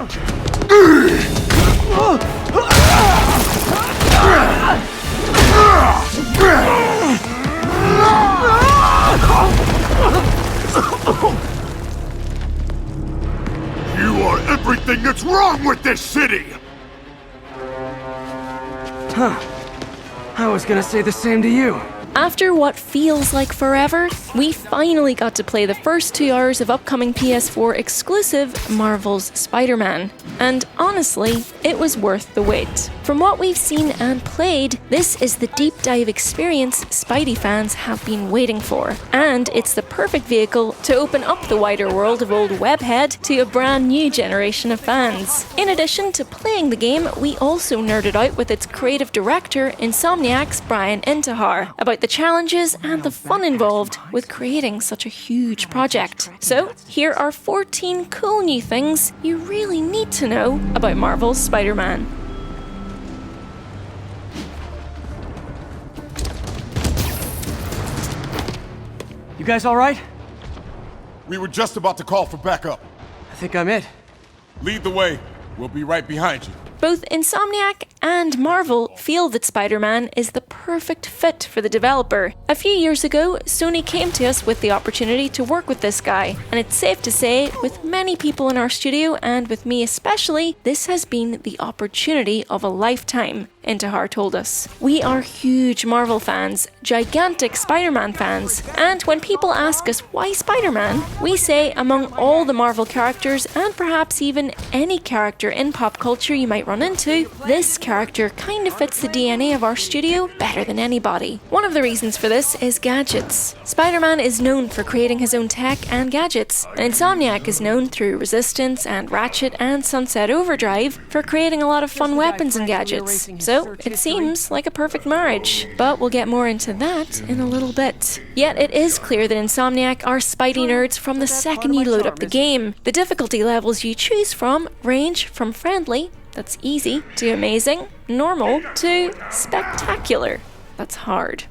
You are everything that's wrong with this city! Huh. I was gonna say the same to you. After what feels like forever, we finally got to play the first 2 hours of upcoming PS4 exclusive Marvel's Spider-Man. And honestly, it was worth the wait. From what we've seen and played, this is the deep dive experience Spidey fans have been waiting for. And it's the perfect vehicle to open up the wider world of old Webhead to a brand new generation of fans. In addition to playing the game, we also nerded out with its creative director, Insomniac's Bryan Intihar, about the challenges and the fun involved with creating such a huge project. So, here are 14 cool new things you really need to know about Marvel's Spider-Man. You guys alright? We were just about to call for backup. I think I'm it. Lead the way. We'll be right behind you. Both Insomniac and Marvel feel that Spider-Man is the perfect fit for the developer. A few years ago, Sony came to us with the opportunity to work with this guy, and it's safe to say, with many people in our studio, and with me especially, this has been the opportunity of a lifetime, Intihar told us. We are huge Marvel fans, gigantic Spider-Man fans, and when people ask us why Spider-Man, we say among all the Marvel characters, and perhaps even any character in pop culture you might run into, this character kind of fits the DNA of our studio better than anybody. One of the reasons for this is gadgets. Spider-Man is known for creating his own tech and gadgets, and Insomniac is known through Resistance and Ratchet and Sunset Overdrive for creating a lot of fun weapons and gadgets. So it seems like a perfect marriage, but we'll get more into that in a little bit. Yet it is clear that Insomniac are Spidey nerds from the second you load up the game. The difficulty levels you choose from range from friendly, that's easy, to amazing, normal, to spectacular, that's hard.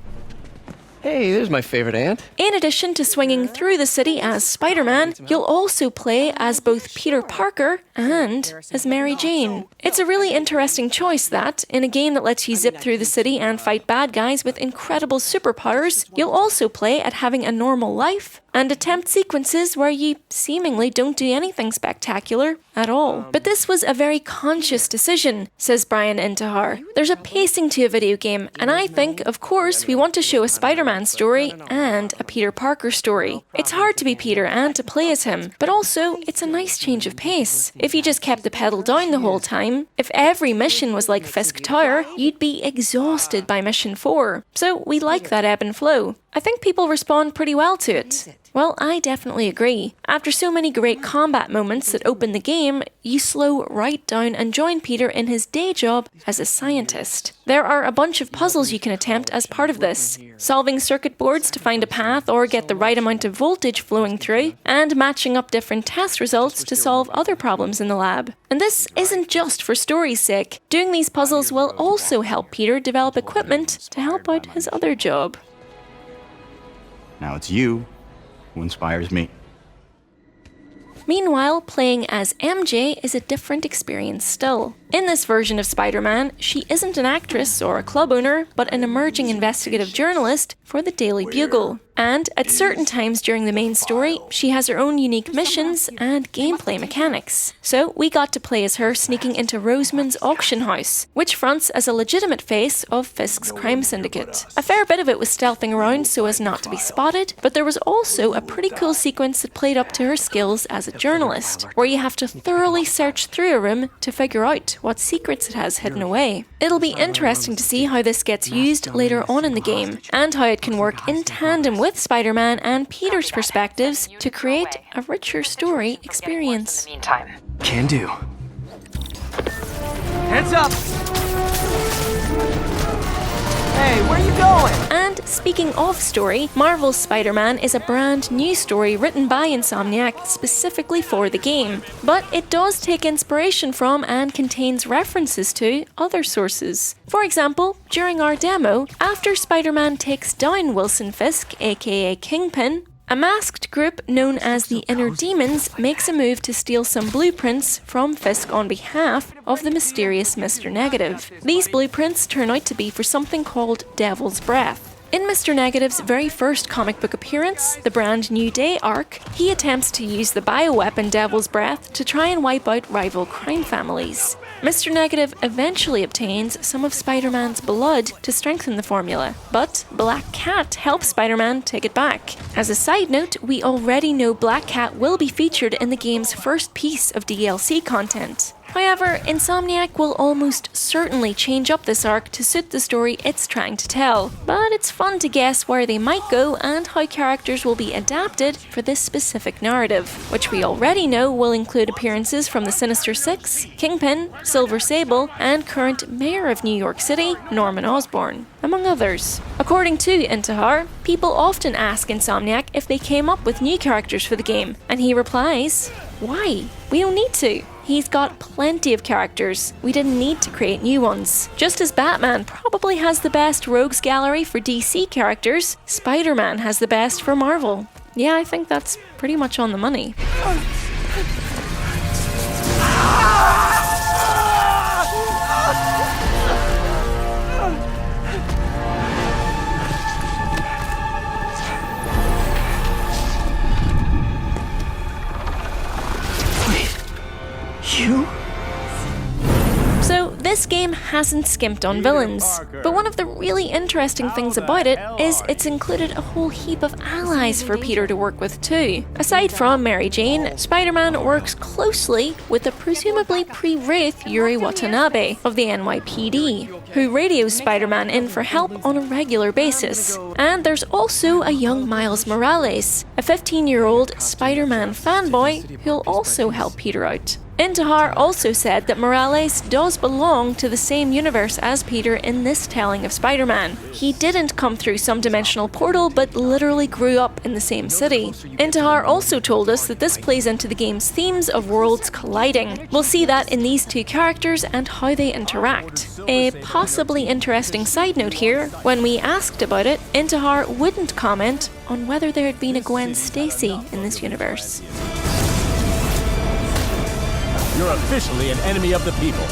Hey, there's my favorite ant. In addition to swinging through the city as Spider-Man, you'll also play as both Peter Parker and as Mary Jane. It's a really interesting choice that, in a game that lets you zip through the city and fight bad guys with incredible superpowers, you'll also play at having a normal life and attempt sequences where you seemingly don't do anything spectacular at all. But this was a very conscious decision, says Bryan Intihar. There's a pacing to a video game, and I think, of course, we want to show a Spider-Man story and a Peter Parker story. It's hard to be Peter and to play as him, but also, it's a nice change of pace. If you just kept the pedal down the whole time, if every mission was like Fisk Tower, you'd be exhausted by mission 4. So we like that ebb and flow. I think people respond pretty well to it. Well, I definitely agree. After so many great combat moments that open the game, you slow right down and join Peter in his day job as a scientist. There are a bunch of puzzles you can attempt as part of this, solving circuit boards to find a path or get the right amount of voltage flowing through, and matching up different test results to solve other problems in the lab. And this isn't just for story's sake. Doing these puzzles will also help Peter develop equipment to help out his other job. Now it's you who inspires me. Meanwhile, playing as MJ is a different experience still. In this version of Spider-Man, she isn't an actress or a club owner, but an emerging investigative journalist for the Daily Bugle. And at certain times during the main story, she has her own unique missions and gameplay mechanics. So we got to play as her sneaking into Rosamund's auction house, which fronts as a legitimate face of Fisk's crime syndicate. A fair bit of it was stealthing around so as not to be spotted, but there was also a pretty cool sequence that played up to her skills as a journalist, where you have to thoroughly search through a room to figure out what secrets it has hidden away. It'll be interesting to see how this gets used later on in the game, and how it can work in tandem with Spider-Man and Peter's perspectives to create a richer story experience. Can do. Heads up! Hey, where are you going? And speaking of story, Marvel's Spider-Man is a brand new story written by Insomniac specifically for the game. But it does take inspiration from and contains references to other sources. For example, during our demo, after Spider-Man takes down Wilson Fisk, aka Kingpin, A masked group known as the Inner Demons makes a move to steal some blueprints from Fisk on behalf of the mysterious Mr. Negative. These blueprints turn out to be for something called Devil's Breath. In Mr. Negative's very first comic book appearance, the Brand New Day arc, he attempts to use the bioweapon Devil's Breath to try and wipe out rival crime families. Mr. Negative eventually obtains some of Spider-Man's blood to strengthen the formula, but Black Cat helps Spider-Man take it back. As a side note, we already know Black Cat will be featured in the game's first piece of DLC content. However, Insomniac will almost certainly change up this arc to suit the story it's trying to tell, but it's fun to guess where they might go and how characters will be adapted for this specific narrative, which we already know will include appearances from the Sinister Six, Kingpin, Silver Sable, and current Mayor of New York City, Norman Osborn, among others. According to Intihar, people often ask Insomniac if they came up with new characters for the game, and he replies, "Why? We don't need to. He's got plenty of characters. We didn't need to create new ones." Just as Batman probably has the best rogues gallery for DC characters, Spider-Man has the best for Marvel. Yeah, I think that's pretty much on the money. You? So, this game hasn't skimped on villains, but one of the really interesting things about it is it's included a whole heap of allies for Peter to work with too. Aside from Mary Jane, Spider-Man works closely with the presumably pre-Wraith Yuri Watanabe of the NYPD, who radios Spider-Man in for help on a regular basis. And there's also a young Miles Morales, a 15-year-old Spider-Man fanboy who'll also help Peter out. Intihar also said that Morales does belong to the same universe as Peter in this telling of Spider-Man. He didn't come through some dimensional portal, but literally grew up in the same city. Intihar also told us that this plays into the game's themes of worlds colliding. We'll see that in these two characters and how they interact. A possibly interesting side note here, when we asked about it, Intihar wouldn't comment on whether there had been a Gwen Stacy in this universe. You're officially an enemy of the people.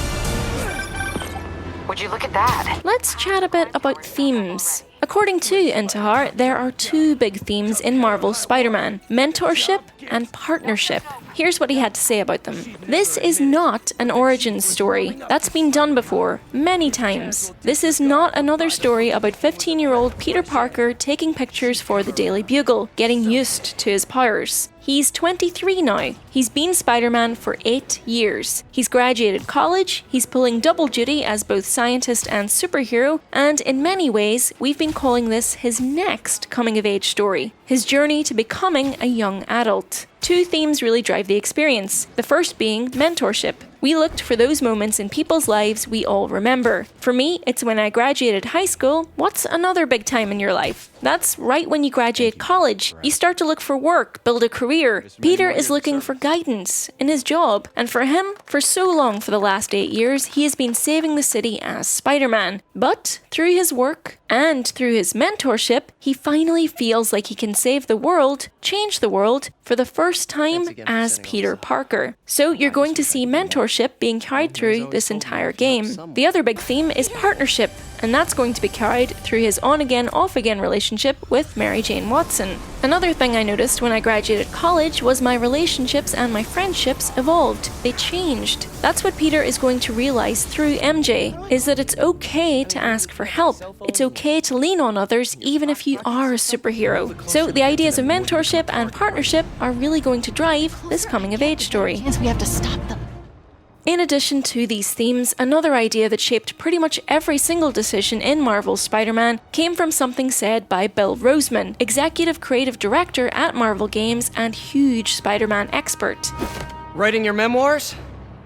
Would you look at that? Let's chat a bit about themes. According to Intihar, there are two big themes in Marvel's Spider-Man: mentorship and partnership. Here's what he had to say about them. "This is not an origin story. That's been done before, many times. This is not another story about 15-year-old Peter Parker taking pictures for the Daily Bugle, getting used to his powers. He's 23 now. He's been Spider-Man for 8 years. He's graduated college, he's pulling double duty as both scientist and superhero, and in many ways, we've been calling this his next coming-of-age story, his journey to becoming a young adult." Two themes really drive the experience, the first being mentorship. We looked for those moments in people's lives we all remember. For me, it's when I graduated high school. What's another big time in your life? That's right when you graduate college. You start to look for work, build a career. Peter is looking for guidance in his job. And for him, for so long for the last 8 years, he has been saving the city as Spider-Man. But through his work and through his mentorship, he finally feels like he can save the world, change the world, for the first time as Peter Parker. So you're going to see mentorship being carried through this entire game. The other big theme is partnership, and that's going to be carried through his on-again, off-again relationship with Mary Jane Watson. Another thing I noticed when I graduated college was my relationships and my friendships evolved. They changed. That's what Peter is going to realize through MJ, is that it's okay to ask for help. It's okay to lean on others even if you are a superhero. So the ideas of mentorship and partnership are really going to drive this coming-of-age story. We have to stop them. In addition to these themes, another idea that shaped pretty much every single decision in Marvel's Spider-Man came from something said by Bill Roseman, executive creative director at Marvel Games and huge Spider-Man expert. Writing your memoirs?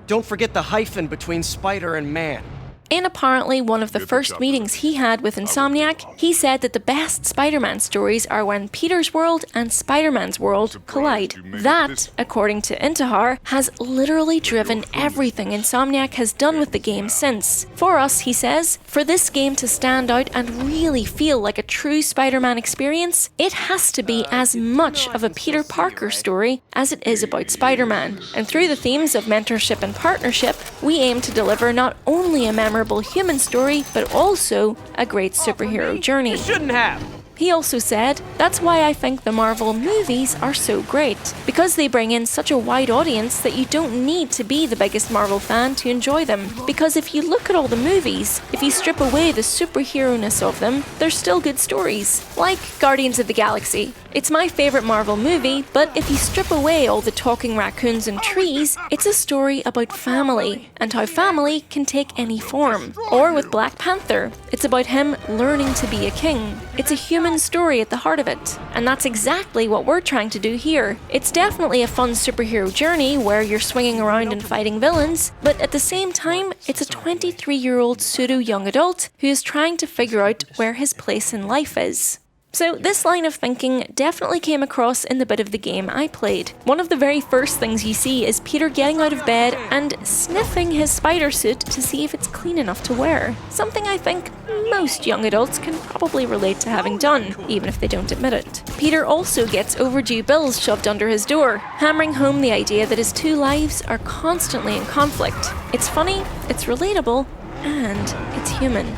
Don't forget the hyphen between spider and man. In apparently one of the first meetings he had with Insomniac, he said that the best Spider-Man stories are when Peter's world and Spider-Man's world collide. That, according to Intihar, has literally driven everything Insomniac has done with the game since. For us, he says, for this game to stand out and really feel like a true Spider-Man experience, it has to be as much of a Peter Parker story as it is about Spider-Man. And through the themes of mentorship and partnership, we aim to deliver not only a memorable human story, but also a great superhero journey. Shouldn't have. He also said, that's why I think the Marvel movies are so great, because they bring in such a wide audience that you don't need to be the biggest Marvel fan to enjoy them. Because if you look at all the movies, if you strip away the superhero-ness of them, they're still good stories. Like Guardians of the Galaxy. It's my favourite Marvel movie, but if you strip away all the talking raccoons and trees, it's a story about family, and how family can take any form. Or with Black Panther, it's about him learning to be a king. It's a human story at the heart of it, and that's exactly what we're trying to do here. It's definitely a fun superhero journey where you're swinging around and fighting villains, but at the same time, it's a 23-year-old pseudo-young adult who is trying to figure out where his place in life is. So this line of thinking definitely came across in the bit of the game I played. One of the very first things you see is Peter getting out of bed and sniffing his spider suit to see if it's clean enough to wear. Something I think most young adults can probably relate to having done, even if they don't admit it. Peter also gets overdue bills shoved under his door, hammering home the idea that his two lives are constantly in conflict. It's funny, it's relatable, and it's human.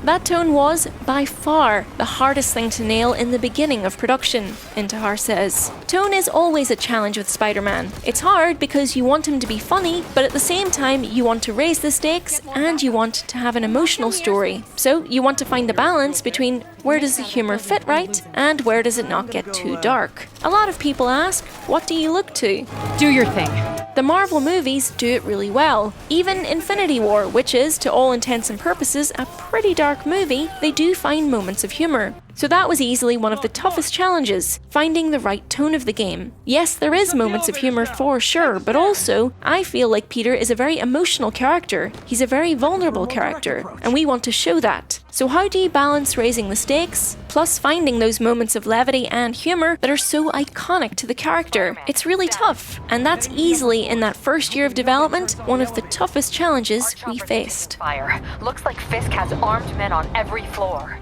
That tone was, by far, the hardest thing to nail in the beginning of production, Intihar says. Tone is always a challenge with Spider-Man. It's hard because you want him to be funny, but at the same time you want to raise the stakes and you want to have an emotional story. So you want to find the balance between where does the humour fit right and where does it not get too dark. A lot of people ask, what do you look to? Do your thing. The Marvel movies do it really well. Even Infinity War, which is, to all intents and purposes, a pretty dark movie, they do find moments of humour. So that was easily one of the toughest challenges, finding the right tone of the game. Yes, there is moments of humour for sure, but also, I feel like Peter is a very emotional character. He's a very vulnerable character, and we want to show that. So how do you balance raising the stakes, plus finding those moments of levity and humour that are so iconic to the character? It's really tough, and that's easily, in that first year of development, one of the toughest challenges we faced. Fire. Looks like Fisk has armed men on every floor.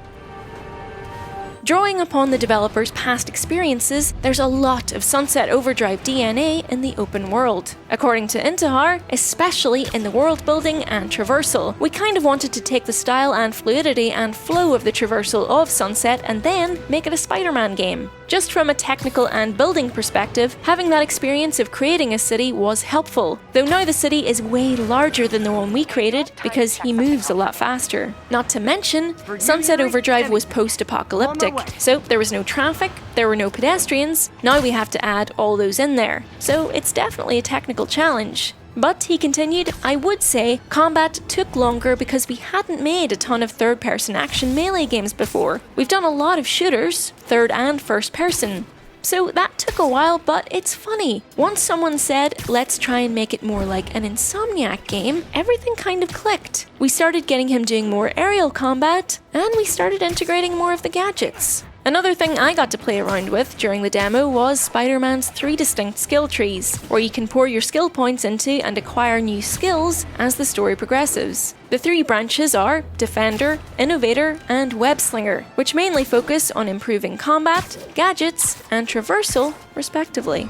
Drawing upon the developer's past experiences, there's a lot of Sunset Overdrive DNA in the open world. According to Intihar, especially in the world building and traversal, we kind of wanted to take the style and fluidity and flow of the traversal of Sunset and then make it a Spider-Man game. Just from a technical and building perspective, having that experience of creating a city was helpful, though now the city is way larger than the one we created because he moves a lot faster. Not to mention, Sunset Overdrive was post-apocalyptic, so there was no traffic, there were no pedestrians, now we have to add all those in there. So it's definitely a technical challenge. But, he continued, I would say combat took longer because we hadn't made a ton of third-person action melee games before. We've done a lot of shooters, third and first person. So that took a while, but it's funny. Once someone said, let's try and make it more like an Insomniac game, everything kind of clicked. We started getting him doing more aerial combat, and we started integrating more of the gadgets. Another thing I got to play around with during the demo was Spider-Man's 3 distinct skill trees, where you can pour your skill points into and acquire new skills as the story progresses. The 3 branches are Defender, Innovator, and Web Slinger, which mainly focus on improving combat, gadgets, and traversal, respectively.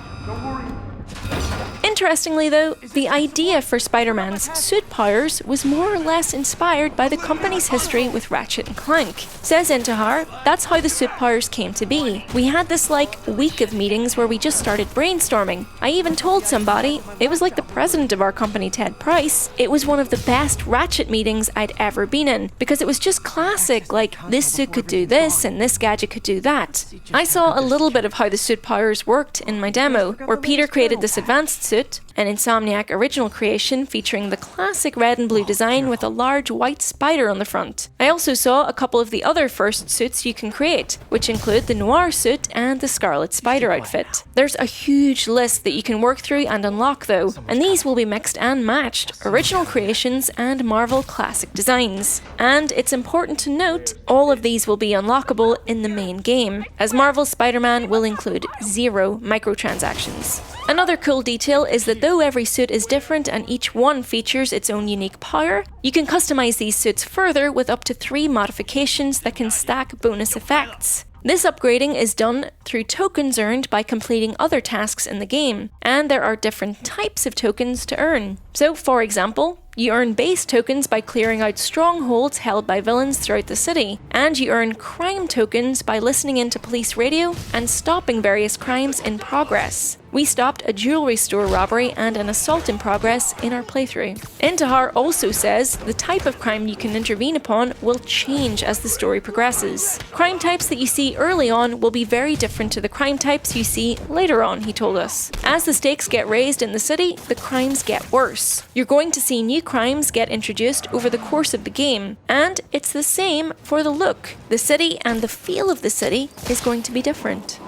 Interestingly though, the idea for Spider-Man's suit powers was more or less inspired by the company's history with Ratchet and Clank. Says Intihar, that's how the suit powers came to be. We had this week of meetings where we just started brainstorming. I even told somebody, it was like the president of our company, Ted Price, it was one of the best Ratchet meetings I'd ever been in, because it was just classic, this suit could do this and this gadget could do that. I saw a little bit of how the suit powers worked in my demo, where Peter created this advanced suit, an Insomniac original creation featuring the classic red and blue design with a large white spider on the front. I also saw a couple of the other first suits you can create, which include the noir suit and the scarlet spider outfit. There's a huge list that you can work through and unlock though, and these will be mixed and matched, original creations and Marvel classic designs. And it's important to note, all of these will be unlockable in the main game, as Marvel's Spider-Man will include 0 microtransactions. Another cool detail is that though every suit is different and each one features its own unique power, you can customize these suits further with up to 3 modifications that can stack bonus effects. This upgrading is done through tokens earned by completing other tasks in the game, and there are different types of tokens to earn. So, for example, you earn base tokens by clearing out strongholds held by villains throughout the city, and you earn crime tokens by listening into police radio and stopping various crimes in progress. We stopped a jewelry store robbery and an assault in progress in our playthrough. Intihar also says the type of crime you can intervene upon will change as the story progresses. Crime types that you see early on will be very different to the crime types you see later on, he told us. As the stakes get raised in the city, the crimes get worse. You're going to see new crimes get introduced over the course of the game, and it's the same for the look. The city and the feel of the city is going to be different.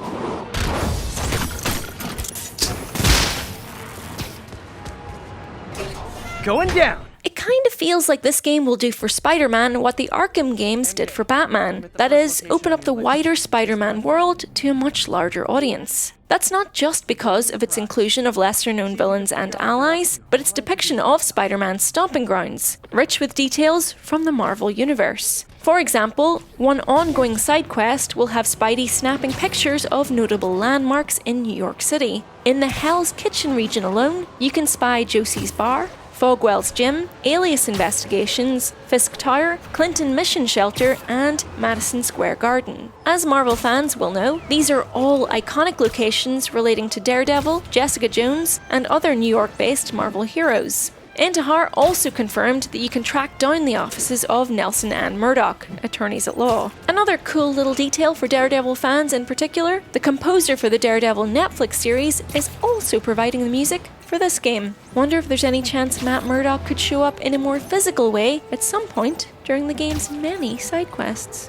Going down! It kind of feels like this game will do for Spider-Man what the Arkham games did for Batman. That is, open up the wider Spider-Man world to a much larger audience. That's not just because of its inclusion of lesser-known villains and allies, but its depiction of Spider-Man's stomping grounds, rich with details from the Marvel Universe. For example, one ongoing side quest will have Spidey snapping pictures of notable landmarks in New York City. In the Hell's Kitchen region alone, you can spy Josie's Bar, Fogwell's Gym, Alias Investigations, Fisk Tower, Clinton Mission Shelter, and Madison Square Garden. As Marvel fans will know, these are all iconic locations relating to Daredevil, Jessica Jones, and other New York-based Marvel heroes. Intihar also confirmed that you can track down the offices of Nelson and Murdoch, attorneys at law. Another cool little detail for Daredevil fans in particular, the composer for the Daredevil Netflix series is also providing the music for this game. Wonder if there's any chance Matt Murdock could show up in a more physical way at some point during the game's many side quests.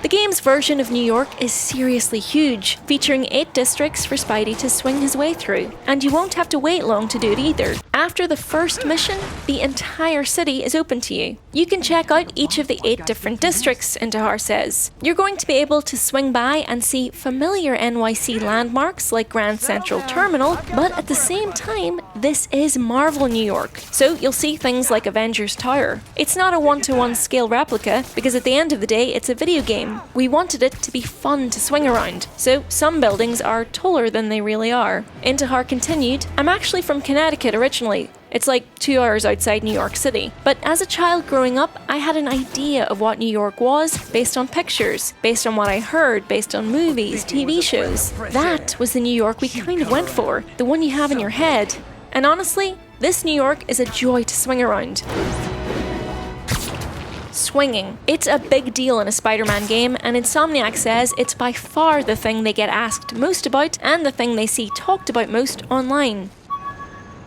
The game's version of New York is seriously huge, featuring 8 districts for Spidey to swing his way through, and you won't have to wait long to do it either. After the first mission, the entire city is open to you. You can check out each of the 8 different districts, Intihar says. You're going to be able to swing by and see familiar NYC landmarks like Grand Central Terminal, but at the same time, this is Marvel New York, so you'll see things like Avengers Tower. It's not a 1-to-1 scale replica, because at the end of the day, it's a video game. We wanted it to be fun to swing around, so some buildings are taller than they really are. Intihar continued, I'm actually from Connecticut originally. It's like 2 hours outside New York City. But as a child growing up, I had an idea of what New York was based on pictures, based on what I heard, based on movies, TV shows. That was the New York we kind of went for, the one you have in your head. And honestly, this New York is a joy to swing around. Swinging. It's a big deal in a Spider-Man game, and Insomniac says it's by far the thing they get asked most about and the thing they see talked about most online.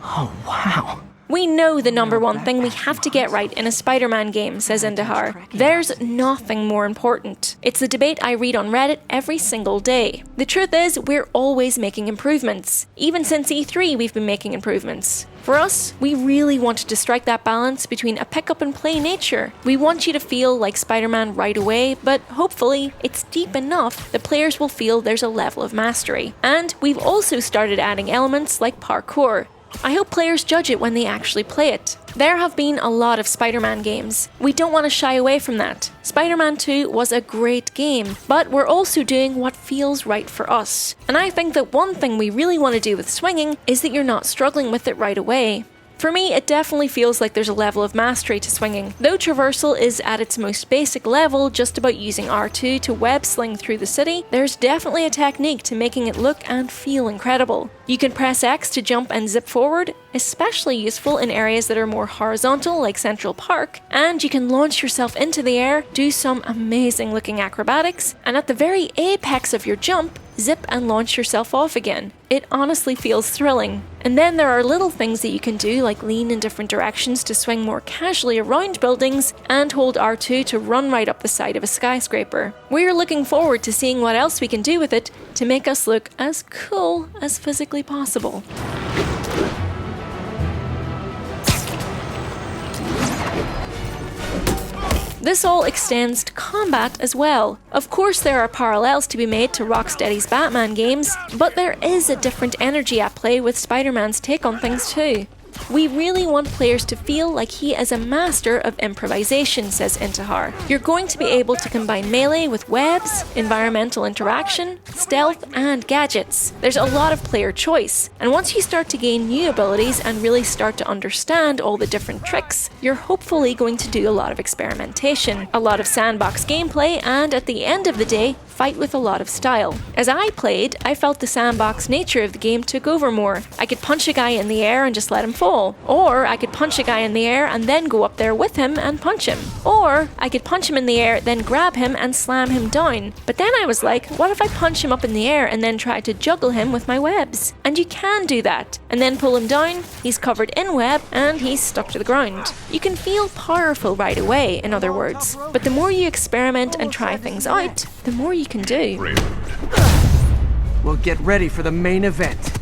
Oh, wow. We know the number one thing we have to get right in a Spider-Man game, says Intihar. There's nothing more important. It's the debate I read on Reddit every single day. The truth is, we're always making improvements. Even since E3, we've been making improvements. For us, we really wanted to strike that balance between a pick-up-and-play nature. We want you to feel like Spider-Man right away, but hopefully, it's deep enough that players will feel there's a level of mastery. And we've also started adding elements like parkour. I hope players judge it when they actually play it. There have been a lot of Spider-Man games. We don't want to shy away from that. Spider-Man 2 was a great game, but we're also doing what feels right for us. And I think that one thing we really want to do with swinging is that you're not struggling with it right away. For me, it definitely feels like there's a level of mastery to swinging. Though traversal is at its most basic level just about using R2 to web sling through the city, there's definitely a technique to making it look and feel incredible. You can press X to jump and zip forward, especially useful in areas that are more horizontal like Central Park, and you can launch yourself into the air, do some amazing looking acrobatics, and at the very apex of your jump, zip and launch yourself off again. It honestly feels thrilling. And then there are little things that you can do like lean in different directions to swing more casually around buildings and hold R2 to run right up the side of a skyscraper. We're looking forward to seeing what else we can do with it to make us look as cool as physically possible. This all extends to combat as well. Of course there are parallels to be made to Rocksteady's Batman games, but there is a different energy at play with Spider-Man's take on things too. We really want players to feel like he is a master of improvisation, says Intihar. You're going to be able to combine melee with webs, environmental interaction, stealth, and gadgets. There's a lot of player choice, and once you start to gain new abilities and really start to understand all the different tricks, you're hopefully going to do a lot of experimentation, a lot of sandbox gameplay, and at the end of the day, fight with a lot of style. As I played, I felt the sandbox nature of the game took over more. I could punch a guy in the air and just let him fall. Or I could punch a guy in the air and then go up there with him and punch him. Or I could punch him in the air, then grab him and slam him down. But then I was like, what if I punch him up in the air and then try to juggle him with my webs? And you can do that. And then pull him down, he's covered in web, and he's stuck to the ground. You can feel powerful right away, in other words. But the more you experiment and try things out, the more you can do. We'll get ready for the main event.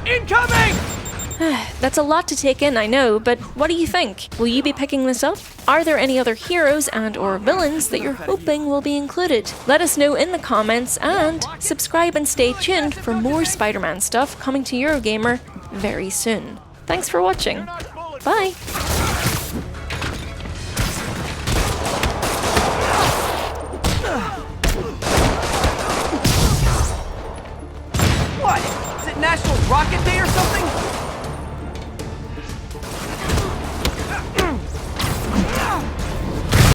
Incoming! That's a lot to take in, I know, but what do you think? Will you be picking this up? Are there any other heroes and or villains that you're hoping will be included? Let us know in the comments, and subscribe and stay tuned for more Spider-Man stuff coming to Eurogamer very soon. Thanks for watching. Bye! What? Is it National Rocket Day or something?